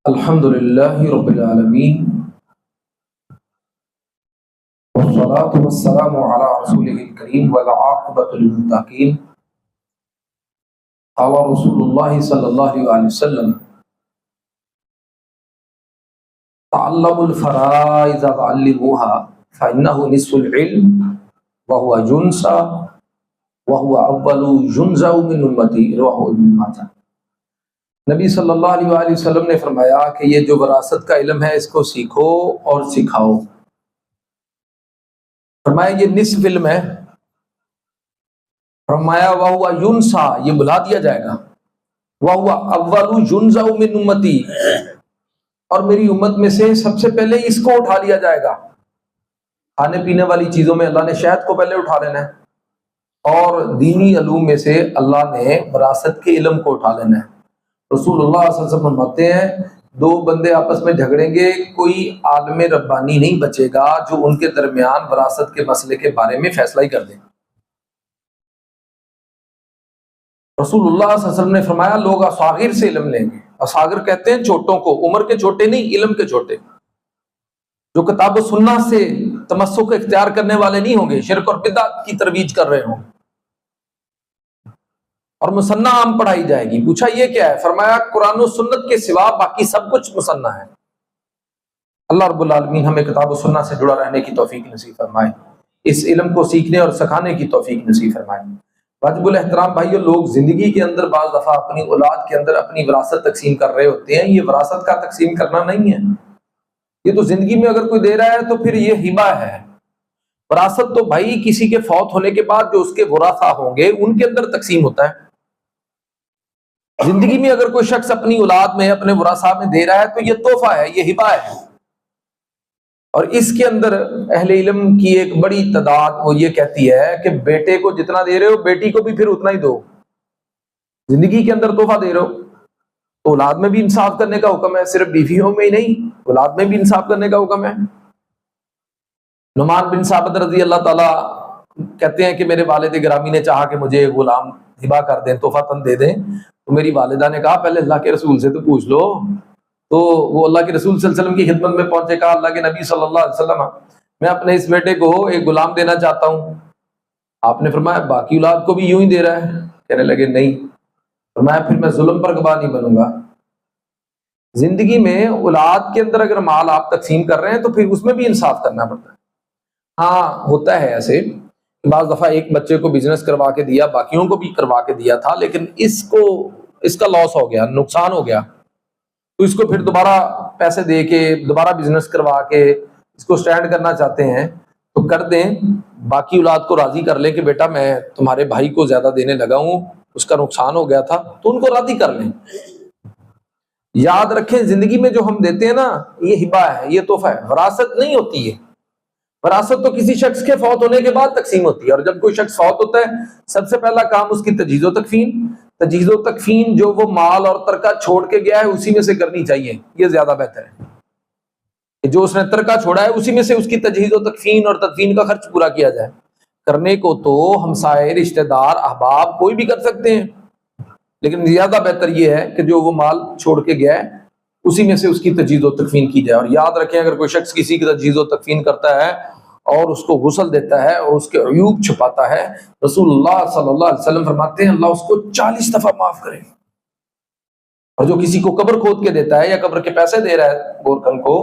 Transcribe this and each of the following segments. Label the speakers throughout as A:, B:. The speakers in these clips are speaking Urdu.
A: الحمد للہ رب العالمین والصلاة والسلام علی رسولہ الکریم والعاقبۃ للمتقین قال رسول اللہ صلی اللہ علیہ وسلم تعلموا الفرائض وعلموها فإنه نصف العلم وهو جنسا وهو اول جنزا من امتی رواه ابن ماجہ۔ نبی صلی اللہ علیہ وآلہ وسلم نے فرمایا کہ یہ جو وراثت کا علم ہے اس کو سیکھو اور سکھاؤ۔ فرمایا یہ نصف علم ہے، فرمایا وَهُوَ يُنْسَى، یہ بھلا دیا جائے گا، وَهُوَ أَوَّلُ يُنْزَعُ مِنْ أُمَّتِي، اور میری امت میں سے سب سے پہلے اس کو اٹھا لیا جائے گا۔ کھانے پینے والی چیزوں میں اللہ نے شہد کو پہلے اٹھا لینا ہے، اور دینی علوم میں سے اللہ نے وراثت کے علم کو اٹھا لینا ہے۔ رسول اللہ صلی اللہ علیہ وسلم فرماتے ہیں دو بندے آپس میں جھگڑیں گے، کوئی عالم ربانی نہیں بچے گا جو ان کے درمیان وراثت کے مسئلے کے بارے میں فیصلہ ہی کر دے۔ رسول اللہ صلی اللہ علیہ وسلم نے فرمایا لوگ اصاغر سے علم لیں گے۔ اصاغر کہتے ہیں چھوٹوں کو، عمر کے چھوٹے نہیں، علم کے چھوٹے، جو کتاب و سنت سے تمسک اختیار کرنے والے نہیں ہوں گے، شرک اور بدعت کی ترویج کر رہے ہوں گے، اور مصنع عام پڑھائی جائے گی۔ پوچھا یہ کیا ہے؟ فرمایا قرآن و سنت کے سوا باقی سب کچھ مصنع ہے۔ اللہ رب العالمین ہمیں کتاب و سنت سے جڑا رہنے کی توفیق نصیب فرمائے، اس علم کو سیکھنے اور سکھانے کی توفیق نصیب فرمائے۔ واجب الاحترام بھائیو، لوگ زندگی کے اندر بعض دفعہ اپنی اولاد کے اندر اپنی وراثت تقسیم کر رہے ہوتے ہیں۔ یہ وراثت کا تقسیم کرنا نہیں ہے، یہ تو زندگی میں اگر کوئی دے رہا ہے تو پھر یہ ہبہ ہے۔ وراثت تو بھائی کسی کے فوت ہونے کے بعد جو اس کے ورثاء ہوں گے ان کے اندر تقسیم ہوتا ہے۔ زندگی میں اگر کوئی شخص اپنی اولاد میں اپنے ورثاء میں دے رہا ہے تو یہ تحفہ ہے، یہ ہبہ ہے۔ اور اس کے اندر اہل علم کی ایک بڑی تعداد وہ یہ کہتی ہے کہ بیٹے کو جتنا دے رہے ہو بیٹی کو بھی پھر اتنا ہی دو۔ زندگی کے اندر تحفہ دے رہے ہو تو اولاد میں بھی انصاف کرنے کا حکم ہے، صرف بیویوں میں ہی نہیں، اولاد میں بھی انصاف کرنے کا حکم ہے۔ نعمان بن ثابت رضی اللہ تعالیٰ کہتے ہیں کہ میرے والد گرامی نے چاہا کہ مجھے غلام ہبہ کر دیں، تحفہ تن دے دیں، تو میری والدہ نے کہا پہلے اللہ کے رسول سے تو پوچھ لو۔ تو وہ اللہ کے رسول صلی اللہ علیہ وسلم کی خدمت میں پہنچے، کہا اللہ کے نبی صلی اللہ علیہ وسلم میں اپنے اس بیٹے کو ایک غلام دینا چاہتا ہوں۔ آپ نے فرمایا باقی اولاد کو بھی یوں ہی دے رہا ہے؟ کہنے لگے نہیں۔ فرمایا پھر میں ظلم پر گواہ نہیں بنوں گا۔ زندگی میں اولاد کے اندر اگر مال آپ تقسیم کر رہے ہیں تو پھر اس میں بھی انصاف کرنا پڑتا ہے۔ ہاں ہوتا ہے ایسے، بعض دفعہ ایک بچے کو بزنس کروا کے دیا، باقیوں کو بھی کروا کے دیا تھا، لیکن اس کا لاس ہو گیا، نقصان ہو گیا، تو اس کو پھر دوبارہ پیسے دے کے دوبارہ بزنس کروا کے اس کو سٹینڈ کرنا چاہتے ہیں تو کر دیں، باقی اولاد کو راضی کر لیں کہ بیٹا میں تمہارے بھائی کو زیادہ دینے لگا ہوں، اس کا نقصان ہو گیا تھا، تو ان کو راضی کر لیں۔ یاد رکھیں زندگی میں جو ہم دیتے ہیں نا یہ ہبہ ہے، یہ تحفہ ہے، وراثت نہیں ہوتی ہے۔ وراثت تو کسی شخص کے فوت ہونے کے بعد تقسیم ہوتی ہے، اور جب کوئی شخص فوت ہوتا ہے سب سے پہلا کام اس کی تجہیز و تکفین جو وہ مال اور ترکہ چھوڑ کے گیا ہے اسی میں سے کرنی چاہیے، یہ زیادہ بہتر ہے کہ جو اس نے ترکہ چھوڑا ہے اسی میں سے اس کی تجہیز و تکفین اور تدفین کا خرچ پورا کیا جائے۔ کرنے کو تو ہمسائے، رشتہ دار، احباب کوئی بھی کر سکتے ہیں، لیکن زیادہ بہتر یہ ہے کہ جو وہ مال چھوڑ کے گیا ہے اسی میں سے اس کی تجہیز و تکفین کی جائے۔ اور یاد رکھیں اگر کوئی شخص کسی کی تجہیز و تکفین کرتا ہے اور اس کو غسل دیتا ہے اور اس کے عیوب چھپاتا ہے، رسول اللہ صلی اللہ علیہ وسلم فرماتے ہیں اللہ اس کو 40 دفعہ معاف کرے۔ اور جو کسی کو قبر کھود کے دیتا ہے یا قبر کے پیسے دے رہا ہے گورکن کو،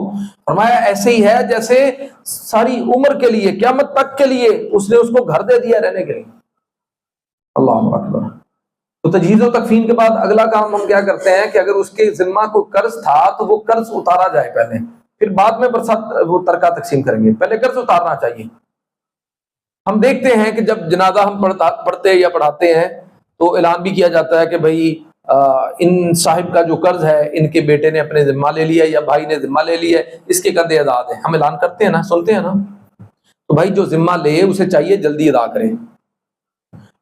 A: فرمایا ایسے ہی ہے جیسے ساری عمر کے لیے، قیامت تک کے لیے اس نے اس کو گھر دے دیا رہنے کے لیے۔ اللہ اکبر۔ تو تجہیز و تکفین کے بعد اگلا کام ہم کیا کرتے ہیں کہ اگر اس کے ذمہ کو قرض تھا تو وہ قرض اتارا جائے پہلے، پھر بعد میں وہ ترکہ تقسیم کریں گے، پہلے قرض اتارنا چاہیے۔ ہم دیکھتے ہیں کہ جب جنازہ ہم پڑھتے یا پڑھاتے ہیں تو اعلان بھی کیا جاتا ہے کہ بھائی ان صاحب کا جو قرض ہے ان کے بیٹے نے اپنے ذمہ لے لیا یا بھائی نے ذمہ لے لیا ہے، اس کے کندھے آزاد ہیں۔ ہم اعلان کرتے ہیں نا، سنتے ہیں نا، تو بھائی جو ذمہ لے اسے چاہیے جلدی ادا کرے۔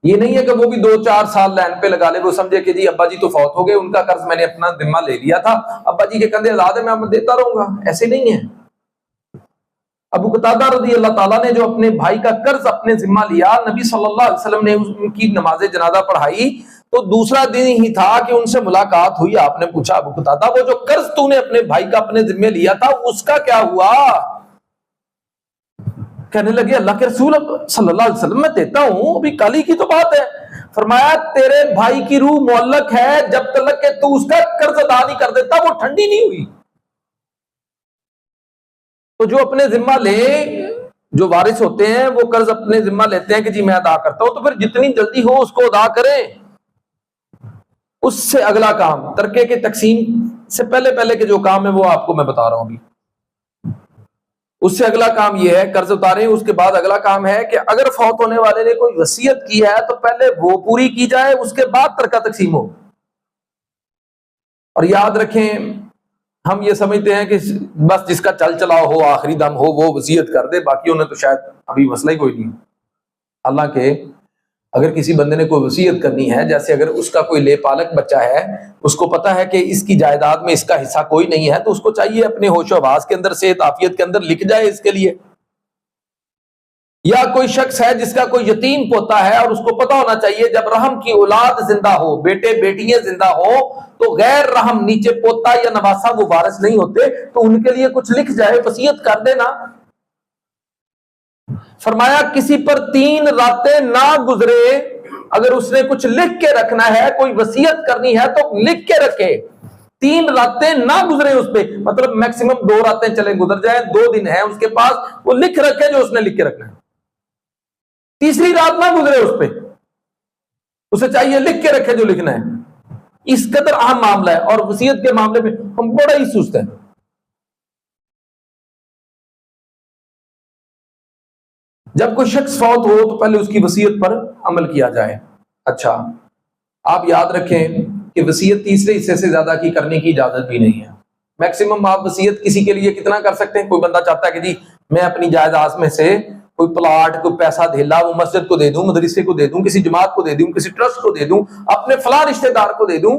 A: یہ نہیں ہے کہ وہ بھی 2-4 سال لائن پہ لگا لے، وہ سمجھے کہ جی ابا جی تو فوت ہو گئے، ان کا قرض میں نے اپنا ذمہ لے لیا تھا، ابا جی کے کندھے آزاد ہیں، میں دیتا رہوں گا۔ ایسے نہیں ہے۔ ابو قتادہ رضی اللہ تعالیٰ نے جو اپنے بھائی کا قرض اپنے ذمہ لیا، نبی صلی اللہ علیہ وسلم نے ان کی نماز جنازہ پڑھائی تو دوسرا دن ہی تھا کہ ان سے ملاقات ہوئی. آپ نے پوچھا ابو قتادہ وہ جو قرض تو نے اپنے بھائی کا اپنے ذمہ لیا تھا اس کا کیا ہوا؟ کہنے لگے اللہ کے رسول صلی اللہ علیہ وسلم میں دیتا ہوں، ابھی کل ہی کی تو بات ہے. فرمایا تیرے بھائی کی روح معلق ہے، جب تک کہ تو اس کا قرض ادا نہیں کر دیتا وہ ٹھنڈی نہیں ہوئی. تو جو اپنے ذمہ لے، جو وارث ہوتے ہیں وہ قرض اپنے ذمہ لیتے ہیں کہ جی میں ادا کرتا ہوں، تو پھر جتنی جلدی ہو اس کو ادا کریں. اس سے اگلا کام ترکے کے تقسیم سے پہلے کے جو کام ہے وہ آپ کو میں بتا رہا ہوں ابھی. اس سے اگلا کام یہ ہے قرض اتاریں. اس کے بعد اگلا کام ہے کہ اگر فوت ہونے والے نے کوئی وصیت کی ہے تو پہلے وہ پوری کی جائے، اس کے بعد ترکہ تقسیم ہو. اور یاد رکھیں ہم یہ سمجھتے ہیں کہ بس جس کا چل چلاؤ ہو آخری دم ہو وہ وصیت کر دے، باقیوں نے تو شاید ابھی مسئلہ ہی کوئی نہیں. حالانکہ اگر کسی بندے نے کوئی وصیت کرنی ہے، جیسے اگر اس کا کوئی لے پالک بچہ ہے، اس کو پتا ہے کہ اس کی جائیداد میں اس کا حصہ کوئی نہیں ہے، تو اس کو چاہیے اپنے ہوش و حواس کے اندر، صحت عافیت کے اندر لکھ جائے اس کے لیے. یا کوئی شخص ہے جس کا کوئی یتیم پوتا ہے اور اس کو پتا ہونا چاہیے جب رحم کی اولاد زندہ ہو، بیٹے بیٹیاں زندہ ہو، تو غیر رحم نیچے پوتا یا نواسا وہ وارث نہیں ہوتے، تو ان کے لیے کچھ لکھ جائے، وصیت کر دینا. فرمایا کسی پر 3 راتیں نہ گزرے، اگر اس نے کچھ لکھ کے رکھنا ہے، کوئی وصیت کرنی ہے تو لکھ کے رکھے. 3 راتیں نہ گزرے اس پہ، مطلب میکسیمم 2 راتیں چلے گزر جائیں، 2 دن ہیں اس کے پاس، وہ لکھ رکھے جو اس نے لکھ کے رکھنا ہے. تیسری رات نہ گزرے اس پہ، اسے چاہیے لکھ کے رکھے جو لکھنا ہے. اس قدر اہم معاملہ ہے. اور وصیت کے معاملے میں ہم بڑا ہی سست ہیں. جب کوئی شخص فوت ہو تو پہلے اس کی وصیت پر عمل کیا جائے. اچھا آپ یاد رکھیں کہ وصیت تیسرے حصے سے زیادہ کی کرنے کی اجازت بھی نہیں ہے. میکسیمم آپ وصیت کسی کے لیے کتنا کر سکتے ہیں؟ کوئی بندہ چاہتا ہے کہ جی میں اپنی جائیداد میں سے کوئی پلاٹ، کوئی پیسہ دھیلا وہ مسجد کو دے دوں، مدرسے کو دے دوں، کسی جماعت کو دے دوں، کسی ٹرسٹ کو دے دوں، اپنے فلاں رشتہ دار کو دے دوں،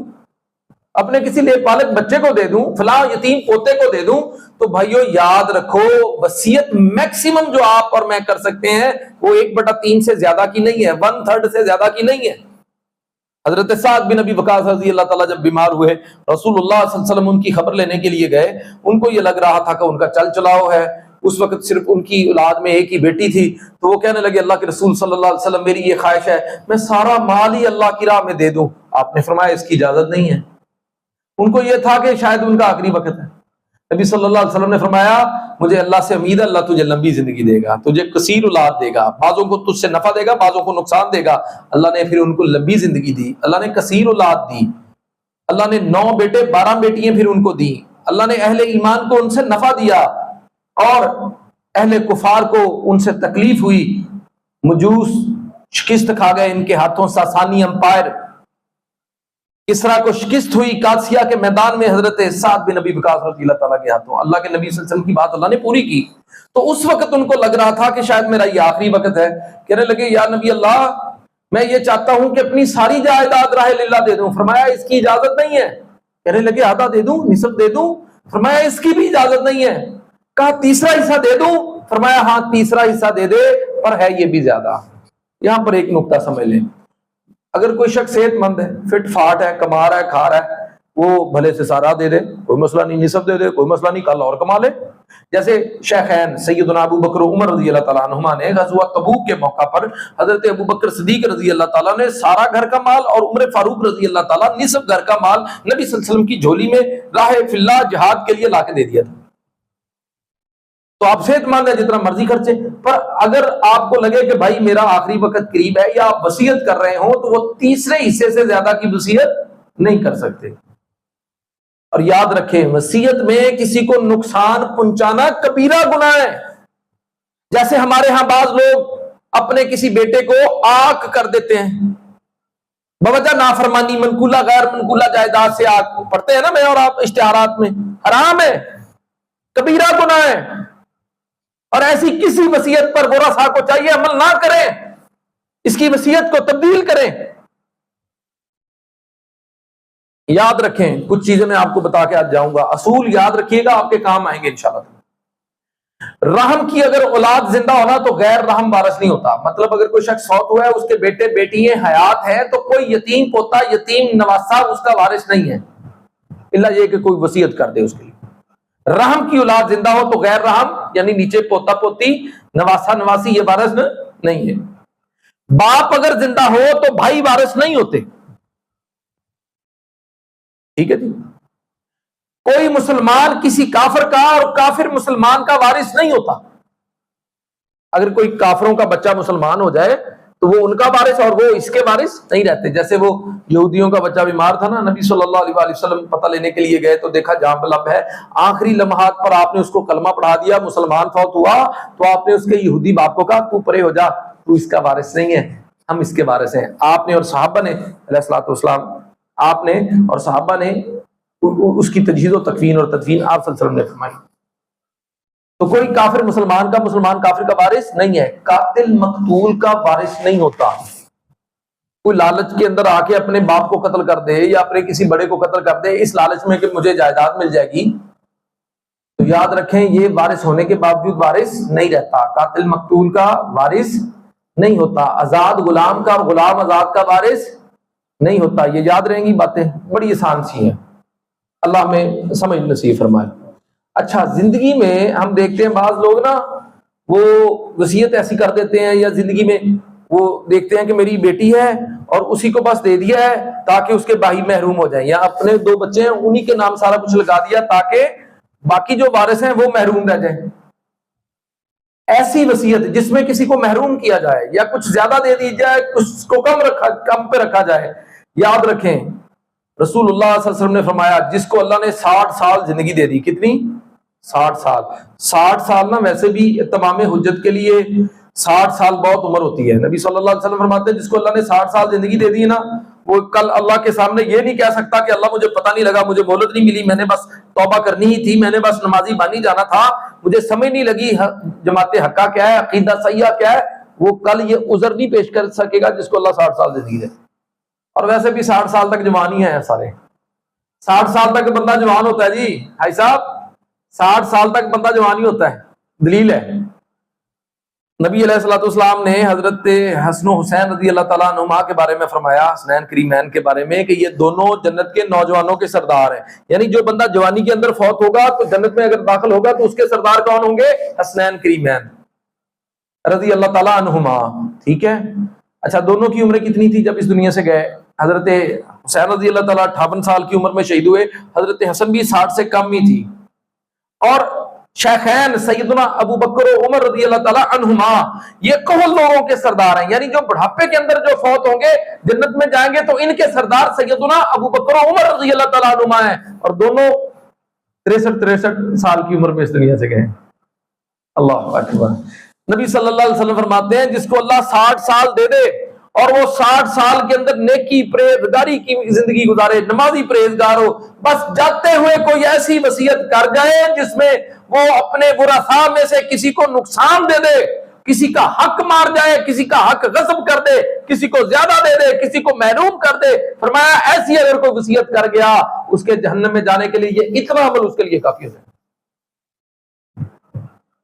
A: اپنے کسی لے پالک بچے کو دے دوں، فلاں یتیم پوتے کو دے دوں. تو بھائیو یاد رکھو وصیت میکسیمم جو آپ اور میں کر سکتے ہیں وہ 1/3 سے زیادہ کی نہیں ہے، 1/3 سے زیادہ کی نہیں ہے. حضرت سعد بن ابی وقاص رضی اللہ تعالیٰ جب بیمار ہوئے، رسول اللہ صلی اللہ علیہ وسلم ان کی خبر لینے کے لیے گئے. ان کو یہ لگ رہا تھا کہ ان کا چل چلاؤ ہے. اس وقت صرف ان کی اولاد میں ایک ہی بیٹی تھی. تو وہ کہنے لگے اللہ کے رسول صلی اللہ علیہ وسلم میری یہ خواہش ہے میں سارا مال ہی اللہ کی راہ میں دے دوں. آپ نے فرمایا اس کی اجازت نہیں ہے. ان کو یہ تھا کہ شاید ان کا آخری وقت ہے. نبی صلی اللہ علیہ وسلم نے فرمایا مجھے اللہ سے امید ہے اللہ تجھے لمبی زندگی دے گا، تجھے کثیر اولاد دے گا، بعضوں کو تجھ سے نفع دے گا، بعضوں کو نقصان دے گا. اللہ نے پھر ان کو لمبی زندگی دی، اللہ نے کثیر اولاد دی، اللہ نے 9 بیٹے 12 بیٹیاں پھر ان کو دی. اللہ نے اہل ایمان کو ان سے نفع دیا اور اہل کفار کو ان سے تکلیف ہوئی. مجوس شکست کھا گئے ان کے ہاتھوں، ساسانی امپائر کسرا کو شکست ہوئی قادسیہ کے میدان میں حضرت سعد بن ابی وقاص رضی اللہ تعالیٰ کے ہاتھوں. اللہ کے نبی صلی اللہ علیہ وسلم کی بات اللہ نے پوری کی. تو اس وقت ان کو لگ رہا تھا کہ شاید میرا یہ آخری وقت ہے. کہنے لگے یا نبی اللہ میں یہ چاہتا ہوں کہ اپنی ساری جائیداد راہ للہ دے دوں. فرمایا اس کی اجازت نہیں ہے. کہنے لگے آدھا دے دوں، نصف دے دوں. فرمایا اس کی بھی اجازت نہیں ہے. کہا تیسرا حصہ دے دوں. فرمایا ہاں تیسرا حصہ دے دے، پر ہے یہ بھی زیادہ. یہاں پر ایک نقطہ سمجھ لیں، اگر کوئی شخص صحت مند ہے، فٹ فاٹ ہے، کما رہا ہے، کھا رہا ہے، وہ بھلے سے سارا دے دے، کوئی مسئلہ نہیں. نصف دے دے، کوئی مسئلہ نہیں، کل اور کما لے. جیسے شیخین سیدنا ابو بکر عمر رضی اللہ تعالیٰ عنہما نے غزوہ تبوک کے موقع پر حضرت ابو بکر صدیق رضی اللہ تعالیٰ نے سارا گھر کا مال اور عمر فاروق رضی اللہ تعالیٰ نصف گھر کا مال نبی صلی اللہ علیہ وسلم کی جھولی میں راہ فی اللہ جہاد کے لیے لا کے دے دیا تھا. تو آپ صحت مند ہے جتنا مرضی خرچے، پر اگر آپ کو لگے کہ بھائی میرا آخری وقت قریب ہے یا آپ وصیت کر رہے ہوں تو وہ تیسرے حصے سے زیادہ کی وصیت نہیں کر سکتے. اور یاد رکھیں وصیت میں کسی کو نقصان پہنچانا کبیرہ گناہ ہے. جیسے ہمارے ہاں بعض لوگ اپنے کسی بیٹے کو آگ کر دیتے ہیں بوجہ نافرمانی، منقولہ غیر منقولہ جائیداد سے آگ پڑھتے ہیں نا میں اور آپ اشتہارات میں. حرام ہے، کبیرہ گناہ ہے. اور ایسی کسی وصیت پر ورثاء کو چاہیے عمل نہ کریں، اس کی وصیت کو تبدیل کریں. یاد رکھیں کچھ چیزیں میں آپ کو بتا کے آج جاؤں گا، اصول یاد رکھیے گا، آپ کے کام آئیں گے انشاءاللہ. رحم کی اگر اولاد زندہ ہونا تو غیر رحم وارث نہیں ہوتا. مطلب اگر کوئی شخص فوت ہوا ہے، اس کے بیٹے بیٹیاں حیات ہیں، تو کوئی یتیم پوتا یتیم نواسا اس کا وارث نہیں ہے، الا یہ کہ کوئی وصیت کر دے اس کے لیے. رحم کی اولاد زندہ ہو تو غیر رحم یعنی نیچے پوتا پوتی نواسا نواسی یہ وارث نہیں ہے. باپ اگر زندہ ہو تو بھائی وارث نہیں ہوتے. ٹھیک ہے جی. کوئی مسلمان کسی کافر کا اور کافر مسلمان کا وارث نہیں ہوتا. اگر کوئی کافروں کا بچہ مسلمان ہو جائے تو وہ ان کا وارث اور وہ اس کے وارث نہیں رہتے. جیسے وہ یہودیوں کا بچہ بیمار تھا نا، نبی صلی اللہ علیہ وآلہ وسلم پتہ لینے کے لیے گئے تو دیکھا جام لب ہے. آخری لمحات پر آپ نے اس کو کلمہ پڑھا دیا، مسلمان فوت ہوا تو آپ نے اس کے یہودی باپ کو کہا تو پرے ہو جا، تو اس کا وارث نہیں ہے، ہم اس کے وارث ہیں. آپ نے اور صحابہ نے علیہ الصلوۃ والسلام، آپ نے اور صحابہ نے اس کی تجہیز و تکفین اور تدفین آپ صلی اللہ علیہ وسلم نے فرمائی. تو کوئی کافر مسلمان کا مسلمان کافر کا وارث نہیں ہے. قاتل مقتول کا وارث نہیں ہوتا. کوئی لالچ کے اندر آ کے اپنے باپ کو قتل کر دے یا اپنے کسی بڑے کو قتل کر دے اس لالچ میں کہ مجھے جائیداد مل جائے گی، تو یاد رکھیں یہ وارث ہونے کے باوجود وارث نہیں رہتا. قاتل مقتول کا وارث نہیں ہوتا. آزاد غلام کا اور غلام آزاد کا وارث نہیں ہوتا. یہ یاد رہیں گی باتیں، بڑی آسان سی ہیں، اللہ ہمیں سمجھ نصیب فرمائے. اچھا، زندگی میں ہم دیکھتے ہیں بعض لوگ نا وہ وصیت ایسی کر دیتے ہیں، یا زندگی میں وہ دیکھتے ہیں کہ میری بیٹی ہے اور اسی کو بس دے دیا ہے تاکہ اس کے بھائی محروم ہو جائیں، یا اپنے 2 بچے ہیں انہی کے نام سارا کچھ لگا دیا تاکہ باقی جو وارث ہیں وہ محروم رہ جائیں. ایسی وصیت جس میں کسی کو محروم کیا جائے یا کچھ زیادہ دے دی جائے، کچھ کو کم پہ رکھا جائے، یاد رکھیں رسول اللہ صلی اللہ علیہ وسلم نے فرمایا جس کو اللہ نے 60 سال زندگی دے دی، کتنی؟ 60 سال. 60 سال نا ویسے بھی تمام حجت کے لیے 60 سال بہت عمر ہوتی ہے. نبی صلی اللہ علیہ وسلم فرماتے ہیں جس کو اللہ نے 60 سال زندگی دے دی نا، وہ کل اللہ کے سامنے یہ نہیں کہہ سکتا کہ اللہ مجھے پتہ نہیں لگا، مجھے مہلت نہیں ملی، میں نے بس توبہ کرنی ہی تھی، میں نے بس نمازی بانی جانا تھا، مجھے سمجھ نہیں لگی جماعت حقہ کیا ہے، عقیدہ صحیحہ کیا ہے. وہ کل یہ عذر نہیں پیش کر سکے گا جس کو اللہ 60 سال زندگی دے. اور ویسے بھی 60 سال تک جوان ہی ہیں سارے. 60 سال تک بندہ جوان ہوتا ہے جی بھائی صاحب، 60 سال تک بندہ جوان ہی ہوتا ہے. دلیل ہے، نبی علیہ الصلوۃ والسلام نے حضرت حسن و حسین رضی اللہ تعالیٰ عنہما کے بارے میں فرمایا، حسنین کریمین کے بارے میں، کہ یہ دونوں جنت کے نوجوانوں کے سردار ہیں. یعنی جو بندہ جوانی کے اندر فوت ہوگا تو جنت میں اگر داخل ہوگا تو اس کے سردار کون ہوں گے؟ حسنین کریمین رضی اللہ تعالیٰ عنہما. ٹھیک ہے. اچھا، دونوں کی عمریں کتنی تھی جب اس دنیا سے گئے؟ حضرت حسین رضی اللہ تعالیٰ 58 سال کی عمر میں شہید ہوئے، حضرت حسن بھی 60 سے کم ہی تھی. اور شیخین سیدنا ابو بکر و عمر رضی اللہ تعالیٰ عنہما یہ کہل لوگوں کے سردار ہیں. یعنی جو بڑھاپے کے اندر جو فوت ہوں گے جنت میں جائیں گے تو ان کے سردار سیدنا ابو بکر و عمر رضی اللہ تعالیٰ عنہما ہیں، اور دونوں 63 سال کی عمر میں اس دنیا سے گئے. اللہ اکبر. نبی صلی اللہ علیہ وسلم فرماتے ہیں جس کو اللہ 60 سال دے دے اور وہ 60 سال کے اندر نیکی پرہیزگاری کی زندگی گزارے، نمازی پرہیزگار ہو، بس جاتے ہوئے کوئی ایسی وصیت کر جائے جس میں وہ اپنے ورثاء میں سے کسی کو نقصان دے دے، کسی کا حق مار جائے، کسی کا حق غصب کر دے، کسی کو زیادہ دے دے، کسی کو محروم کر دے. فرمایا ایسی اگر کوئی وصیت کر گیا اس کے جہنم میں جانے کے لیے یہ اتنا عمل اس کے لیے کافی ہے.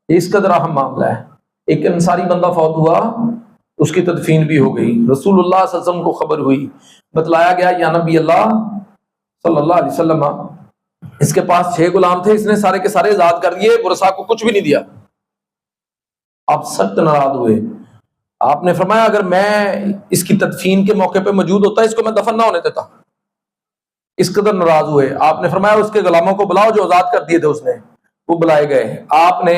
A: اس قدر اہم معاملہ ہے. ایک انصاری بندہ فوت ہوا، اس کی تدفین بھی ہو گئی. رسول اللہ صلی اللہ علیہ وسلم کو خبر ہوئی، بتلایا گیا یا نبی اللہ صلی اللہ علیہ وسلم اس کے پاس 6 غلام تھے، اس نے سارے کے سارے آزاد کر دیے، ورثاء کو کچھ بھی نہیں دیا. آپ سخت ناراض ہوئے. آپ نے فرمایا اگر میں اس کی تدفین کے موقع پہ موجود ہوتا اس کو میں دفن نہ ہونے دیتا. اس قدر ناراض ہوئے. آپ نے فرمایا اس کے غلاموں کو بلاؤ جو آزاد کر دیے تھے. اس نے وہ بلائے گئے. آپ نے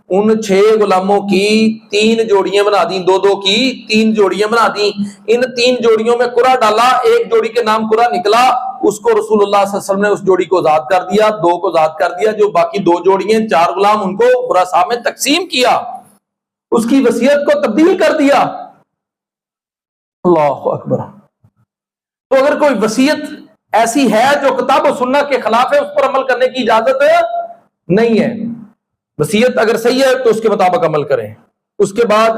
A: ان 6 غلاموں کی 3 جوڑیاں بنا دی، 2 کی 3 جوڑیاں بنا دی. ان 3 جوڑیوں میں قرہ ڈالا، ایک جوڑی کے نام قرہ نکلا، اس کو رسول اللہ صلی اللہ علیہ وسلم نے اس جوڑی کو آزاد کر دیا، 2 کو آزاد کر دیا. جو باقی 2 جوڑیاں 4 غلام ان کو ورثاء میں تقسیم کیا، اس کی وصیت کو تبدیل کر دیا. اللہ اکبر. تو اگر کوئی وصیت ایسی ہے جو کتاب و سنت کے خلاف ہے اس پر عمل کرنے کی اجازت نہیں ہے. وصیت اگر صحیح ہے تو اس کے مطابق عمل کریں. اس کے بعد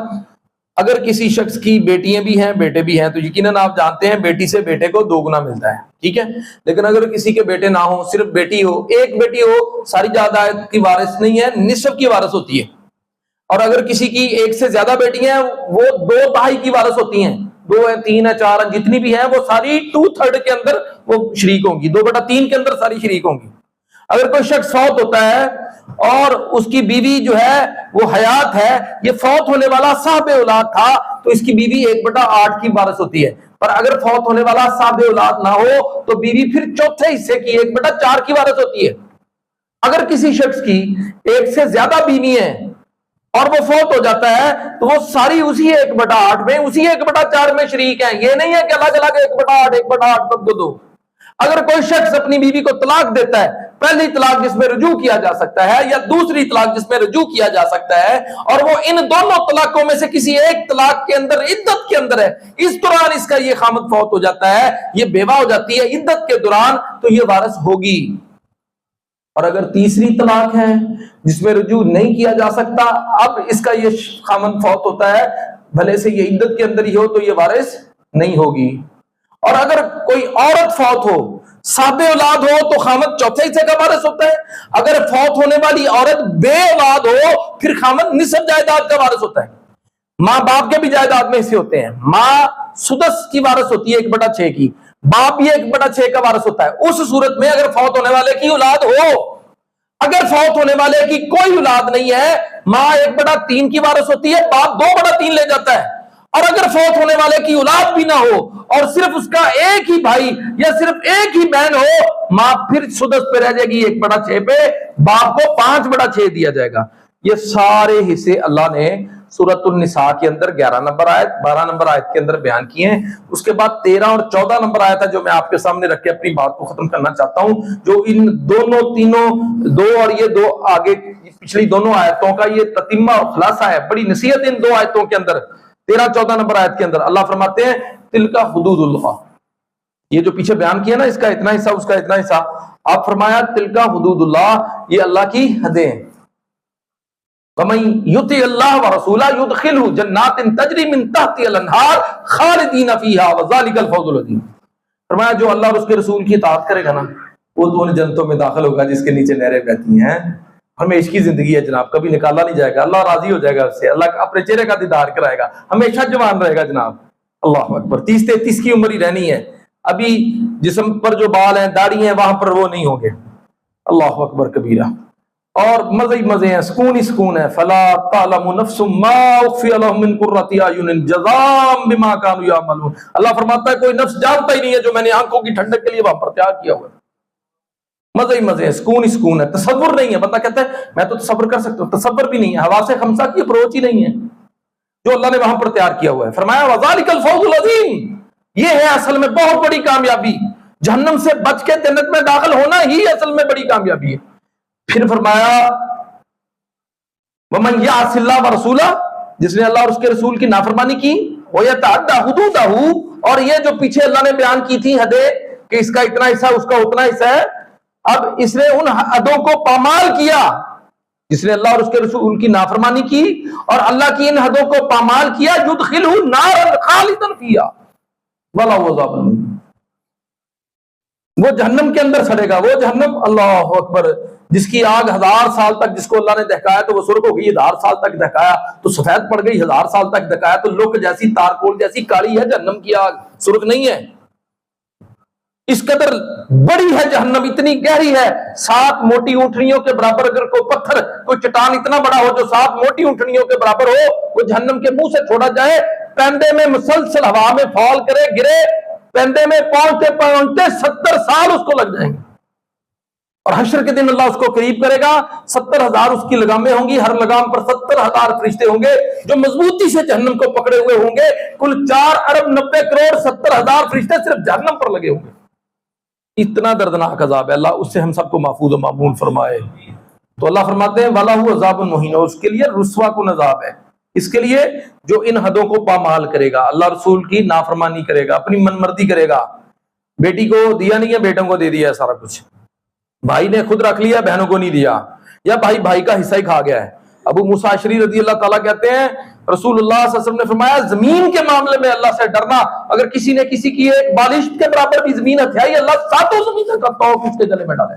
A: اگر کسی شخص کی بیٹیاں بھی ہیں بیٹے بھی ہیں تو یقیناً آپ جانتے ہیں بیٹی سے بیٹے کو 2 گنا ملتا ہے، ٹھیک ہے، لیکن اگر کسی کے بیٹے نہ ہوں، صرف بیٹی ہو، ایک بیٹی ہو، ساری جائیداد کی وارث نہیں ہے، نصف کی وارث ہوتی ہے، اور اگر کسی کی ایک سے زیادہ بیٹیاں ہیں وہ 2/3 کی وارث ہوتی ہیں، 2 ہیں 3 ہیں 4 ہیں، جتنی بھی ہیں وہ ساری 2/3 کے اندر وہ شریک ہوں گی، 2/3 کے اندر ساری شریک ہوں گی۔ اگر کوئی شخص فوت ہوتا ہے اور اس کی بیوی جو ہے وہ حیات ہے، یہ فوت ہونے والا صاحب اولاد تھا تو اس کی بیوی 1/8 کی وارث ہوتی ہے، پر اگر فوت ہونے والا صاحب اولاد نہ ہو تو بیوی پھر چوتھے حصے کی 1/4 کی وارث ہوتی ہے۔ اگر کسی شخص کی ایک سے زیادہ بیوی ہیں اور وہ فوت ہو جاتا ہے تو وہ ساری اسی 1/8 میں، اسی 1/4 میں شریک ہیں، یہ نہیں ہے کہ الگ الگ 1/8 1/8 سب کو دو۔ اگر کوئی شخص اپنی بیوی کو طلاق دیتا ہے، پہلی طلاق جس میں رجوع کیا جا سکتا ہے یا دوسری طلاق جس میں رجوع کیا جا سکتا ہے، اور وہ ان دونوں طلاقوں میں سے کسی ایک طلاق کے اندر عدت کے اندر ہے، اس دوران اس کا یہ خامد فوت ہو جاتا ہے، یہ بیوہ ہو جاتی ہے عدت کے دوران، تو یہ وارث ہوگی۔ اور اگر تیسری طلاق ہے جس میں رجوع نہیں کیا جا سکتا، اب اس کا یہ خامد فوت ہوتا ہے، بھلے سے یہ عدت کے اندر ہی ہو تو یہ وارث نہیں ہوگی۔ اور اگر کوئی عورت فوت ہو، صاحب اولاد ہو تو خامد چوتھے حصے کا وارث ہوتا ہے، اگر فوت ہونے والی عورت بے اولاد ہو پھر خامد نصف جائیداد کا وارث ہوتا ہے۔ ماں باپ کے بھی جائیداد میں حصے ہوتے ہیں، ماں سدس کی وارث ہوتی ہے 1/6 کی، باپ بھی 1/6 کا وارث ہوتا ہے۔ اس صورت میں اگر فوت ہونے والے کی اولاد ہو، اگر فوت ہونے والے کی کوئی اولاد نہیں ہے، ماں 1/3 کی وارث ہوتی ہے، باپ 2/3 لے جاتا ہے۔ اور اگر فوت ہونے والے کی اولاد بھی نہ ہو اور صرف اس کا ایک ہی بھائی یا صرف ایک ہی بہن ہو، ماں پھر سدس پہ رہ جائے گی 1/6 پہ، باپ کو 5/6 دیا جائے گا۔ یہ سارے حصے اللہ نے سورۃ النساء کے اندر 11 نمبر آیت 12 نمبر آیت کے اندر بیان کیے ہیں۔ اس کے بعد 13 اور 14 نمبر آیت ہے جو میں آپ کے سامنے رکھ کے اپنی بات کو ختم کرنا چاہتا ہوں، جو ان دونوں تینوں دو اور یہ دو آگے پچھلی دونوں آیتوں کا یہ تتمہ اور خلاصہ ہے، بڑی نصیحت ان دو آیتوں کے اندر۔ 13-14 نمبر آیت کے اندر اللہ فرماتے ہیں تلک حدود اللہ، یہ جو پیچھے بیان کیا نا اس کا اتنا حصہ اس کا اتنا حصہ، آپ فرمایا تلک حدود اللہ، یہ اللہ کی حدیں ہیں۔ وَمَن يُطِعِ اللَّهَ وَرَسُولَهُ يُدْخِلْهُ جَنَّاتٍ تَجْرِي مِن تَحْتِهَا الْأَنْهَارُ خَالِدِينَ فِيهَا وَذَلِكَ الْفَوْزُ الْعَظِيمُ۔ فرمایا جو اللہ اور اس کے رسول کی اطاعت کرے گا نا وہ تو ان جنتوں میں داخل ہوگا جس کے نیچے نہریں بہتی ہیں۔ ہمیشہ کی زندگی ہے جناب، کبھی نکالا نہیں جائے گا، اللہ راضی ہو جائے گا اس سے، اللہ اپنے چہرے کا دیدار کرائے گا، ہمیشہ جوان رہے گا جناب۔ اللہ اکبر، 30-33 کی عمر ہی رہنی ہے، ابھی جسم پر جو بال ہیں داڑھی ہیں وہاں پر وہ نہیں ہوں گے۔ اللہ اکبر کبیرہ، اور مزے ہی مزے ہیں، سکون ہی سکون ہے۔ فلا تعلم نفس ما اخفی لهم من قرۃ اعین جزاء بما كانوا يعملون، اللہ فرماتا ہے کوئی نفس جانتا ہی نہیں ہے جو میں نے آنکھوں کی ٹھنڈک کے لیے وہاں پر تیار کیا ہوا ہے۔ مزے ہی مزے ہیں، سکون ہی سکون ہے، تصور نہیں ہے۔ بندہ کہتا ہے میں تو تصور کر سکتا ہوں، تصور بھی نہیں ہے، حواس خمسہ کی اپروچ ہی نہیں ہے جو اللہ نے وہاں پر تیار کیا ہوا ہے۔ فرمایا وذالک الفوز العظیم، یہ ہے اصل میں بہت بڑی کامیابی، جہنم سے بچ کے جنت میں داخل ہونا ہی اصل میں بڑی کامیابی ہے۔ پھر فرمایا وَمَن يَعْصِ اللَّهَ وَرَسُولَهُ، جس نے اللہ اور اس کے رسول کی نافرمانی کی، وَيَتَعَدَّ حُدُودَهُ، اور یہ جو پیچھے اللہ نے بیان کی تھی حدیں کہ اس کا اتنا حصہ اس کا اتنا حصہ ہے، اب اس نے ان حدوں کو پامال کیا، جس نے اللہ اور اس کے رسول کی نافرمانی کی اور اللہ کی ان حدوں کو پامال کیا، يُدْخِلْهُ نَارًا خَالِدًا فِيهَا وَلَهُ عَذَابٌ مُهِينٌ، وہ جہنم کے اندر سڑے گا، وہ جہنم، اللہ اکبر، جس کی آگ 1000 سال تک، جس کو اللہ نے دہکایا تو وہ سرخ ہو گئی، 1000 سال تک دہکایا تو سفید پڑ گئی، 1000 سال تک دہکایا تو لوک جیسی تارکول جیسی کالی ہے جہنم کی آگ، سرخ نہیں ہے۔ اس قدر بڑی ہے جہنم، اتنی گہری ہے، 7 موٹی اونٹنیوں کے برابر اگر کوئی پتھر کوئی چٹان اتنا بڑا ہو جو 7 موٹی اونٹنیوں کے برابر ہو، وہ جہنم کے منہ سے چھوڑا جائے، پیندے میں مسلسل ہوا میں فال کرے گرے، پیندے میں پہنچتے پہنچتے 70 سال اس کو لگ جائیں گے، اور حشر کے دن اللہ اس کو قریب کرے گا، 70,000 اس کی لگامیں ہوں گی، ہر لگام پر 70,000 فرشتے ہوں گے جو مضبوطی سے جہنم کو پکڑے ہوئے ہوں گے، کل 4 ارب 90 کروڑ 70,000 فرشتے صرف جہنم پر لگے ہوں گے۔ اتنا دردناک عذاب ہے، اللہ اس سے ہم سب کو محفوظ و معمون فرمائے۔ تو اللہ فرماتے ہیں وَلَهُ عَذَابٌ مُهِينٌ، اس کے لیے رسوا کن عذاب ہے، اس کے لیے جو ان حدوں کو پامال کرے گا، اللہ رسول کی نافرمانی کرے گا، اپنی من مرضی کرے گا، بیٹی کو دیا نہیں ہے بیٹوں کو دے دیا ہے سارا کچھ، بھائی نے خود رکھ لیا بہنوں کو نہیں دیا، یا بھائی کا حصہ ہی کھا گیا ہے۔ ابو موسیٰ اشعری رضی اللہ تعالیٰ کہتے ہیں رسول اللہ صلی اللہ علیہ وسلم نے فرمایا زمین کے معاملے میں اللہ سے ڈرنا، اگر کسی نے کسی کی ایک بالش کے برابر بھی زمین ہتھیائی، اللہ ساتوں زمین کا توق اس کے گلے میں ڈالے۔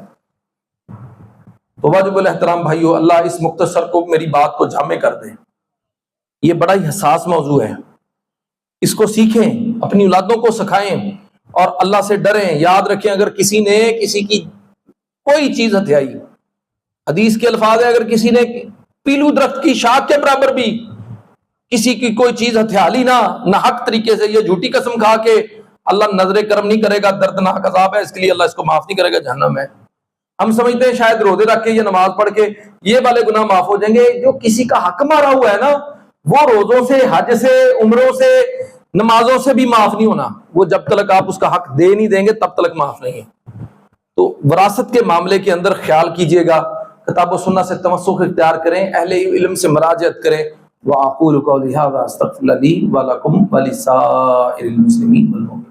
A: تو واجب الاحترام بھائیو، اللہ اس مختصر کو میری بات کو جامع کر دے، یہ بڑا ہی حساس موضوع ہے، اس کو سیکھیں، اپنی اولادوں کو سکھائیں اور اللہ سے ڈریں۔ یاد رکھیں اگر کسی نے کسی کی کوئی چیز ہتھیائی، حدیث کے الفاظ ہے اگر کسی نے پیلو درخت کی شاخ کے برابر بھی کسی کی کوئی چیز ہتھیا لی نہ حق طریقے سے، یہ جھوٹی قسم کھا کے، اللہ نظر کرم نہیں کرے گا، دردناک عذاب ہے اس کے لیے، اللہ اس کو معاف نہیں کرے گا، جہنم ہے۔ ہم سمجھتے ہیں شاید روزے رکھ کے یا نماز پڑھ کے یہ والے گناہ معاف ہو جائیں گے، جو کسی کا حق مارا ہوا ہے نا، وہ روزوں سے، حج سے، عمروں سے، نمازوں سے بھی معاف نہیں ہونا، وہ جب تک آپ اس کا حق دے نہیں دیں گے تب تک معاف نہیں ہے۔ تو وراثت کے معاملے کے اندر خیال کیجئے گا، کتاب و سنت سے تمسک اختیار کریں، اہل علم سے مراجعت کریں۔ وَأَقُولُ قَوْلِي هَذَا أَسْتَغْفِرُ اللَّهَ لِي وَلَكُمْ وَلِسَائِرِ الْمُسْلِمِينَ وَالْمُؤْمِنِينَ۔